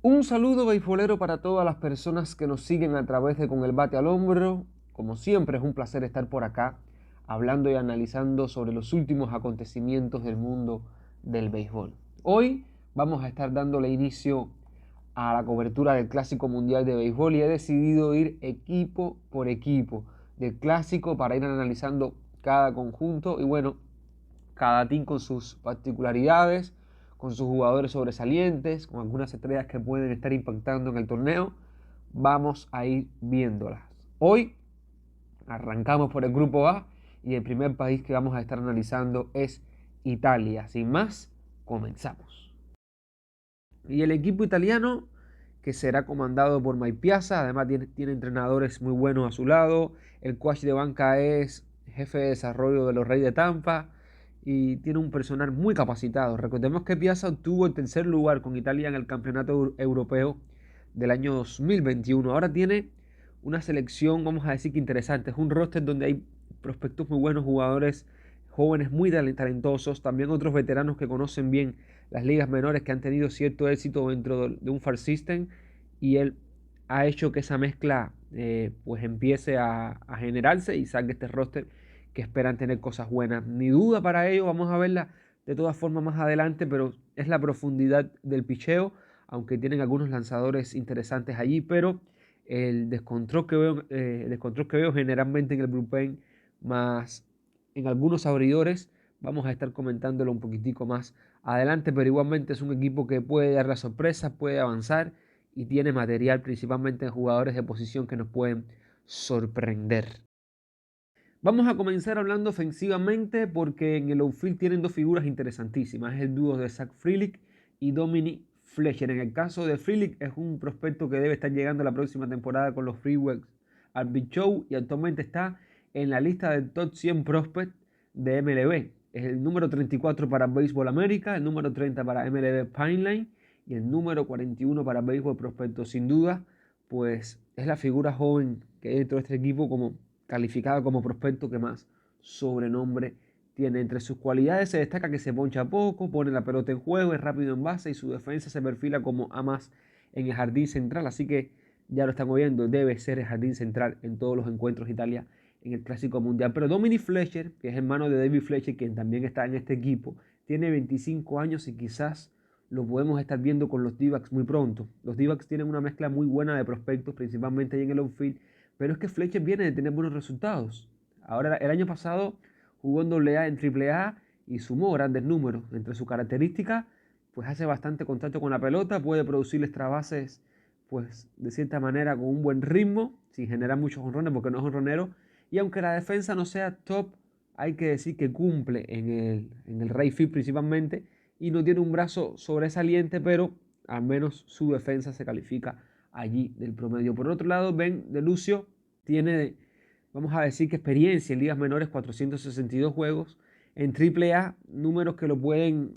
Un saludo beisbolero para todas las personas que nos siguen a través de Con el Bate al Hombro. Como siempre es un placer estar por acá hablando y analizando sobre los últimos acontecimientos del mundo del béisbol. Hoy vamos a estar dándole inicio a la cobertura del Clásico Mundial de Béisbol y he decidido ir equipo por equipo del Clásico para ir analizando cada conjunto y bueno, cada team con sus particularidades, con sus jugadores sobresalientes, con algunas estrellas que pueden estar impactando en el torneo. Vamos a ir viéndolas. Hoy arrancamos por el grupo A y el primer país que vamos a estar analizando es Italia. Sin más, comenzamos. Y el equipo italiano, que será comandado por Mike Piazza, además tiene entrenadores muy buenos a su lado. El coach de banca es jefe de desarrollo de los Reyes de Tampa y tiene un personal muy capacitado. Recordemos que Piazza obtuvo el tercer lugar con Italia en el Campeonato Europeo del año 2021. Ahora tiene una selección, vamos a decir que interesante. Es un roster donde hay prospectos muy buenos, jugadores jóvenes muy talentosos, también otros veteranos que conocen bien las ligas menores, que han tenido cierto éxito dentro de un farm system, y él ha hecho que esa mezcla pues empiece a generarse y salga este roster que esperan tener cosas buenas. Ni duda para ello, vamos a verla de todas formas más adelante, pero es la profundidad del picheo, aunque tienen algunos lanzadores interesantes allí, pero el descontrol que veo generalmente en el bullpen, más en algunos abridores, vamos a estar comentándolo un poquitico más adelante, pero igualmente es un equipo que puede dar la sorpresa, puede avanzar y tiene material principalmente en jugadores de posición que nos pueden sorprender. Vamos a comenzar hablando ofensivamente porque en el outfield tienen dos figuras interesantísimas. Es el dúo de Zach Frelick y Dominic Fletcher. En el caso de Frelick es un prospecto que debe estar llegando la próxima temporada con los Freeways al Big Show y actualmente está en la lista del top 100 prospect de MLB. Es el número 34 para Baseball América, el número 30 para MLB Pineline y el número 41 para Baseball Prospecto. Sin duda, pues es la figura joven que hay dentro de este equipo como calificada como prospecto que más sobrenombre tiene. Entre sus cualidades se destaca que se poncha poco, pone la pelota en juego, es rápido en base y su defensa se perfila como a más en el jardín central. Así que ya lo están oyendo, debe ser el jardín central en todos los encuentros de Italia en el Clásico Mundial. Pero Dominic Fletcher, que es hermano de David Fletcher, quien también está en este equipo, tiene 25 años y quizás lo podemos estar viendo con los D-backs muy pronto. Los D-backs tienen una mezcla muy buena de prospectos, principalmente ahí en el outfield, pero es que Fletcher viene de tener buenos resultados. Ahora, el año pasado jugó en AA, en AAA y sumó grandes números. Entre sus características, pues hace bastante contacto con la pelota, puede producir extra bases, pues de cierta manera con un buen ritmo, sin generar muchos jonrones porque no es jonronero. Y aunque la defensa no sea top, hay que decir que cumple en el right field principalmente y no tiene un brazo sobresaliente, pero al menos su defensa se califica allí del promedio. Por otro lado, Ben de Lucio tiene, vamos a decir que experiencia en ligas menores, 462 juegos, en AAA, números que lo pueden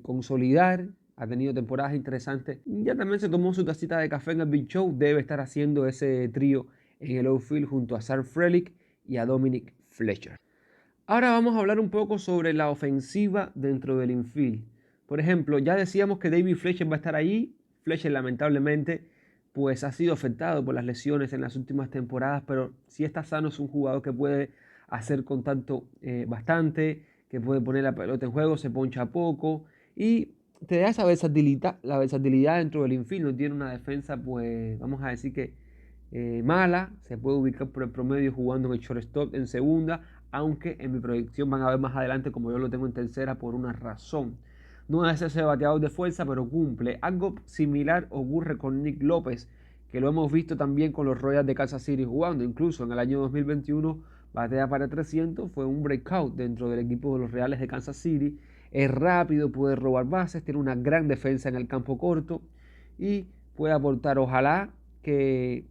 consolidar. Ha tenido temporadas interesantes. Ya también se tomó su tacita de café en el Big Show. Debe estar haciendo ese trío en el outfield junto a Zach Frelick y a Dominic Fletcher. Ahora vamos a hablar un poco sobre la ofensiva dentro del infield. Por ejemplo, ya decíamos que David Fletcher va a estar allí. Fletcher lamentablemente pues ha sido afectado por las lesiones en las últimas temporadas, pero si está sano es un jugador que puede hacer contacto bastante, que puede poner la pelota en juego, se poncha poco y te da esa versatilidad, la versatilidad dentro del infield. No tiene una defensa, pues vamos a decir que mala, se puede ubicar por el promedio jugando en el shortstop en segunda, aunque en mi proyección van a ver más adelante como yo lo tengo en tercera por una razón. No es ese bateador de fuerza, pero cumple. Algo similar ocurre con Nick López, que lo hemos visto también con los Royals de Kansas City jugando. Incluso en el año 2021 batea para 300, fue un breakout dentro del equipo de los Reales de Kansas City. Es rápido, puede robar bases, tiene una gran defensa en el campo corto y puede aportar, ojalá que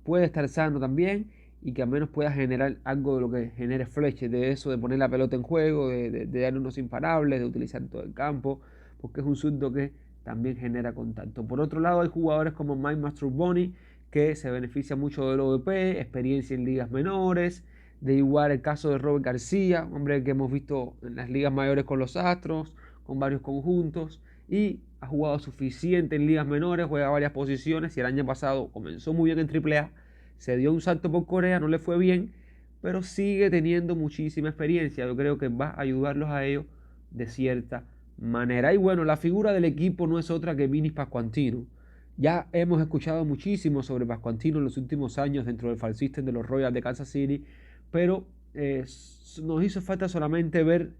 puede estar sano también y que al menos pueda generar algo de lo que genere Fletcher, de eso, de poner la pelota en juego, de darle unos imparables, de utilizar todo el campo, porque es un zurdo que también genera contacto. Por otro lado, hay jugadores como Mike Mastrobuoni, que se beneficia mucho del OVP, experiencia en ligas menores, de igual el caso de Robert García, hombre que hemos visto en las ligas mayores con los Astros, con varios conjuntos, y ha jugado suficiente en ligas menores, juega varias posiciones y el año pasado comenzó muy bien en AAA, se dio un salto por Corea, no le fue bien, pero sigue teniendo muchísima experiencia. Yo creo que va a ayudarlos a ellos de cierta manera. Y bueno, la figura del equipo no es otra que Vinny Pascuantino. Ya hemos escuchado muchísimo sobre Pascuantino en los últimos años dentro del Fall System de los Royals de Kansas City, pero nos hizo falta solamente ver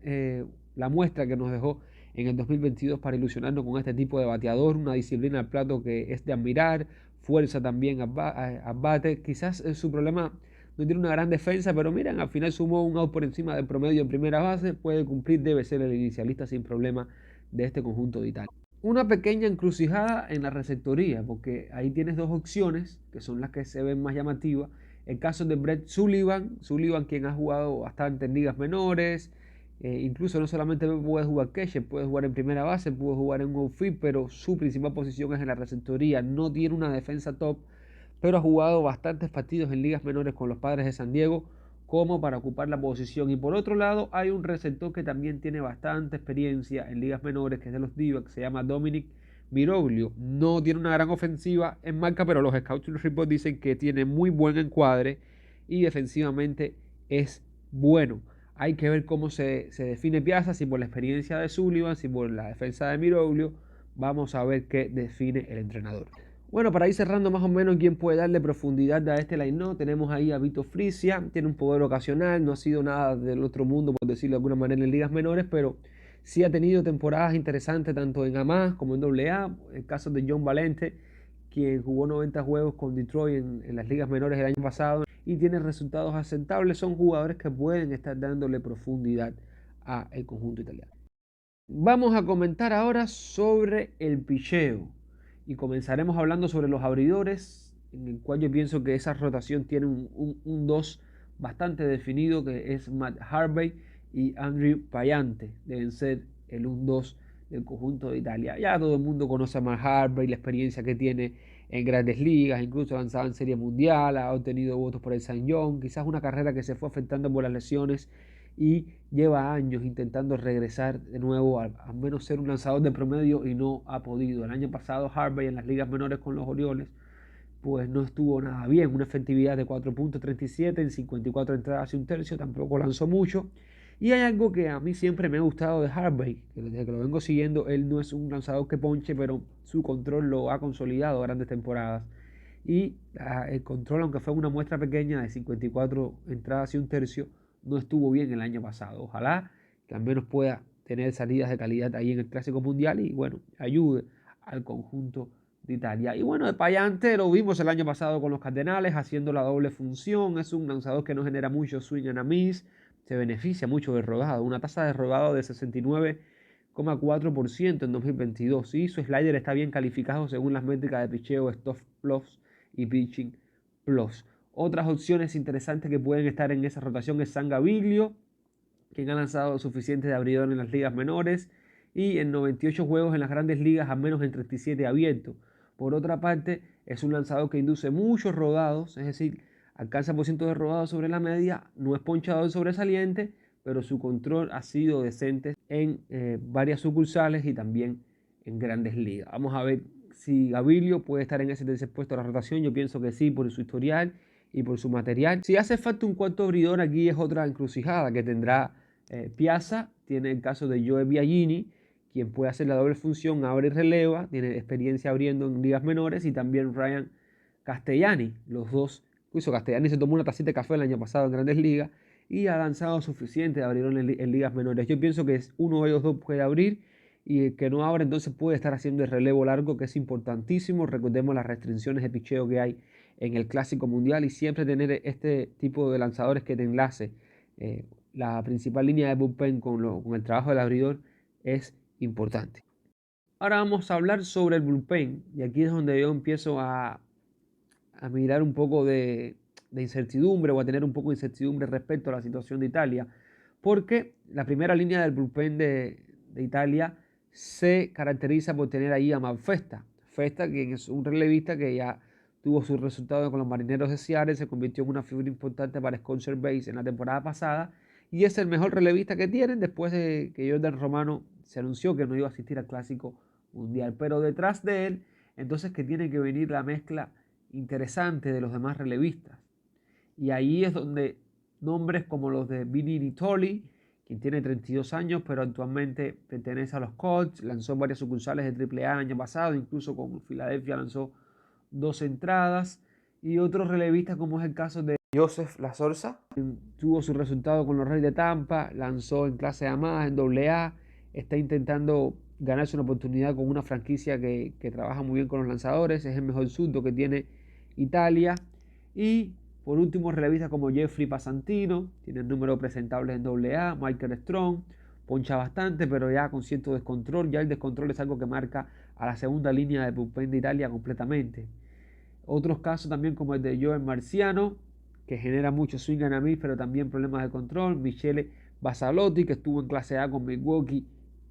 la muestra que nos dejó en el 2022 para ilusionarnos con este tipo de bateador, una disciplina al plato que es de admirar, fuerza también al bate. Quizás su problema no tiene una gran defensa, pero miren, al final sumó un out por encima del promedio en primera base, puede cumplir, debe ser el inicialista sin problema de este conjunto de Italia. Una pequeña encrucijada en la receptoría, porque ahí tienes dos opciones que son las que se ven más llamativas. El caso de Brett Sullivan, quien ha jugado bastante en ligas menores, incluso no solamente puede jugar catcher, puede jugar en primera base, puede jugar en un outfield, pero su principal posición es en la receptoría. No tiene una defensa top, pero ha jugado bastantes partidos en ligas menores con los Padres de San Diego como para ocupar la posición. Y por otro lado hay un receptor que también tiene bastante experiencia en ligas menores, que es de los D-backs, se llama Dominic Miroglio. No tiene una gran ofensiva en marca, pero los Scouting Report dicen que tiene muy buen encuadre y defensivamente es bueno. Hay que ver cómo se define Piazza, si por la experiencia de Sullivan, si por la defensa de Miroglio. Vamos a ver qué define el entrenador. Bueno, para ir cerrando más o menos quién puede darle profundidad a este line-up, tenemos ahí a Vito Frisia, tiene un poder ocasional, no ha sido nada del otro mundo, por decirlo de alguna manera, en ligas menores, pero sí ha tenido temporadas interesantes tanto en A+, como en AA. El caso de John Valente, quien jugó 90 juegos con Detroit en las ligas menores el año pasado y tiene resultados aceptables. Son jugadores que pueden estar dándole profundidad al conjunto italiano. Vamos a comentar ahora sobre el picheo y comenzaremos hablando sobre los abridores, en el cual yo pienso que esa rotación tiene un 2 bastante definido, que es Matt Harvey y Andrew Payante. Deben ser el 1-2 del conjunto de Italia. Ya todo el mundo conoce a Matt Harvey, la experiencia que tiene en grandes ligas, incluso lanzado en Serie Mundial, ha obtenido votos por el Cy Young, quizás una carrera que se fue afectando por las lesiones y lleva años intentando regresar de nuevo a menos ser un lanzador de promedio y no ha podido. El año pasado Harvey en las ligas menores con los Orioles pues no estuvo nada bien, una efectividad de 4.37 en 54 entradas y un tercio, tampoco lanzó mucho. Y hay algo que a mí siempre me ha gustado de Harvey, que desde que lo vengo siguiendo, él no es un lanzador que ponche, pero su control lo ha consolidado grandes temporadas. Y el control, aunque fue una muestra pequeña de 54 entradas y un tercio, no estuvo bien el año pasado. Ojalá que al menos pueda tener salidas de calidad ahí en el Clásico Mundial y bueno, ayude al conjunto de Italia. Y bueno, de Payante lo vimos el año pasado con los Cardenales haciendo la doble función. Es un lanzador que no genera mucho swing and a miss, se beneficia mucho del rodado, una tasa de rodado de 69,4% en 2022. Y su slider está bien calificado según las métricas de picheo, Stuff Plus y Pitching Plus. Otras opciones interesantes que pueden estar en esa rotación es San Gaviglio, quien ha lanzado suficiente de abridor en las ligas menores y en 98 juegos en las grandes ligas a menos en 37 abiertos. Por otra parte, es un lanzador que induce muchos rodados, es decir, alcanza por ciento de rodados sobre la media, no es ponchador sobresaliente, pero su control ha sido decente en varias sucursales y también en grandes ligas. Vamos a ver si Gaviglio puede estar en ese tercer puesto de la rotación. Yo pienso que sí, por su historial y por su material. Si hace falta un cuarto abridor, aquí es otra encrucijada que tendrá Piazza. Tiene el caso de Joe Biagini, quien puede hacer la doble función, abre y releva, tiene experiencia abriendo en ligas menores, y también Ryan Castellani, los dos. Incluso Castellani se tomó una tacita de café el año pasado en grandes ligas y ha lanzado suficiente de abridor en ligas menores. Yo pienso que uno de ellos dos puede abrir, y el que no abre entonces puede estar haciendo el relevo largo, que es importantísimo. Recordemos las restricciones de picheo que hay en el Clásico Mundial y siempre tener este tipo de lanzadores que te enlace la principal línea de bullpen con el trabajo del abridor es importante. Ahora vamos a hablar sobre el bullpen, y aquí es donde yo empiezo a mirar un poco de incertidumbre, o a tener un poco de incertidumbre respecto a la situación de Italia, porque la primera línea del bullpen de Italia se caracteriza por tener ahí a Matt Festa, quien es un relevista que ya tuvo sus resultados con los Marineros de Seattle, se convirtió en una figura importante para Scotiabank Base en la temporada pasada, y es el mejor relevista que tienen después de que Jordan Romano se anunció que no iba a asistir al Clásico mundial. Pero detrás de él, entonces que tiene que venir la mezcla interesante de los demás relevistas. Y ahí es donde nombres como los de Vinny Nittoli, quien tiene 32 años, pero actualmente pertenece a los Colts, lanzó varias sucursales de AAA el año pasado, incluso con Filadelfia lanzó 2 entradas, y otros relevistas como es el caso de Joseph La Sorsa, tuvo su resultado con los Reyes de Tampa, lanzó en clase A+, en AA, está intentando ganarse una oportunidad con una franquicia que trabaja muy bien con los lanzadores, es el mejor zurdo que tiene Italia. Y por último, relevistas como Jeffrey Pasantino, tiene el número presentable en AA, Michael Strong, poncha bastante, pero ya con cierto descontrol, ya el descontrol es algo que marca a la segunda línea de bullpen de Italia completamente. Otros casos también como el de Joel Marciano, que genera mucho swing and a miss, pero también problemas de control. Michele Basalotti, que estuvo en clase A con Milwaukee,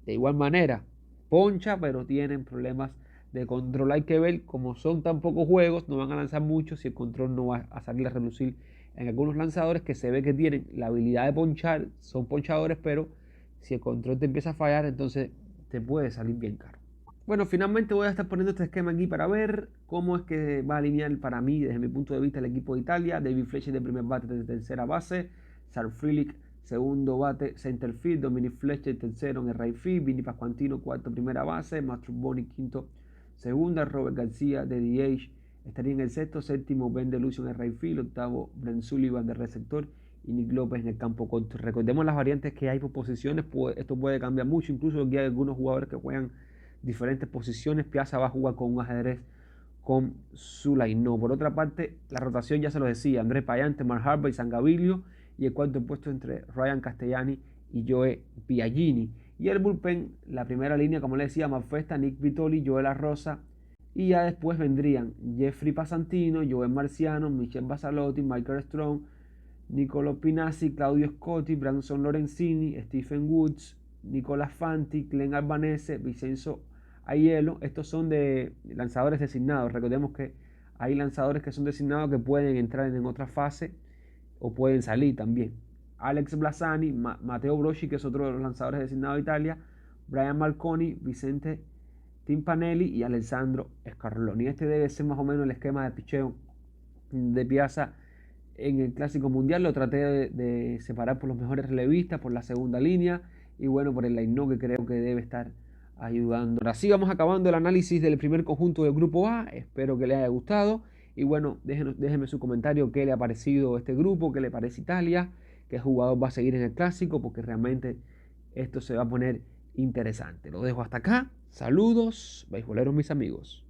de igual manera, poncha, pero tienen problemas de control. Hay que ver, como son tan pocos juegos, no van a lanzar mucho si el control no va a salir a relucir en algunos lanzadores que se ve que tienen la habilidad de ponchar, son ponchadores, pero si el control te empieza a fallar, entonces te puede salir bien caro. Bueno, finalmente voy a estar poniendo este esquema aquí para ver cómo es que va a alinear para mí, desde mi punto de vista, el equipo de Italia. David Fletcher de primer bate de tercera base, Sal Frelick segundo bate center field, Dominic Fletcher tercero en el right field, Vinny Pasquantino cuarto primera base, Mastrobuoni quinto segunda, Robert García de DH estaría en el sexto, séptimo Ben DeLucio en el right field, octavo Brent Sullivan de receptor y Nick López en el campo corto. Recordemos las variantes que hay por posiciones, pues esto puede cambiar mucho, incluso aquí hay algunos jugadores que juegan diferentes posiciones. Piazza va a jugar con un ajedrez con su line. Por otra parte, la rotación ya se lo decía, Andrés Payante, Mark Harvey y San Gaviglio, y el cuarto puesto entre Ryan Castellani y Joe Piaggini. Y el bullpen, la primera línea, como le decía, Manfesta, Nick Vitoli, Joel Arroza, y ya después vendrían Jeffrey Pasantino, Joel Marciano, Michel Basalotti, Michael Strong, Niccolo Pinazzi, Claudio Scotti, Branson Lorenzini, Stephen Woods, Nicolas Fanti, Glenn Albanese, Vicenzo Aiello. Estos son de lanzadores designados. Recordemos que hay lanzadores que son designados que pueden entrar en otra fase o pueden salir también. Alex Blasani, Matteo Broschi, que es otro de los lanzadores designados de Italia, Brian Marconi, Vicente Timpanelli y Alessandro Scarloni. Este debe ser más o menos el esquema de picheo de Piazza en el Clásico Mundial. Lo traté de separar por los mejores relevistas, por la segunda línea y bueno, por el line-up que creo que debe estar ayudando. Ahora sí, vamos acabando el análisis del primer conjunto del grupo A. Espero que les haya gustado y bueno, déjenme su comentario, qué le ha parecido este grupo, qué le parece Italia, qué jugador va a seguir en el Clásico, porque realmente esto se va a poner interesante. Lo dejo hasta acá. Saludos, beisboleros mis amigos.